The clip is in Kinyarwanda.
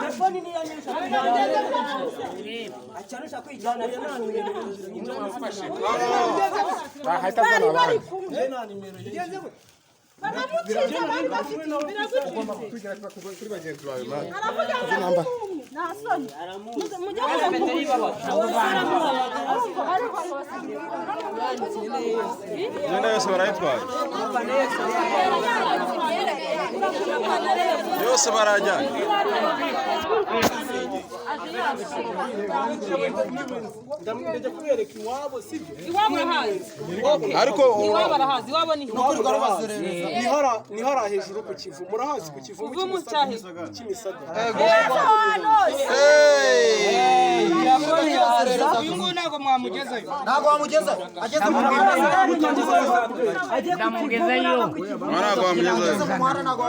telefoni ni yanyu achanisha kwijana yose barajyana ndamujya kubereka iwabo sibyo iwabo arahazi ariko iwabo arahazi iwabo ni ni hara hejuru ku kivu murahazi ku kivu mu cyahe cy'imisada uyu nguyu ntabwo mwamugezeyo ntabwo wamugeza ageze mu ntabwo wamugezeyo muhanda ntabwo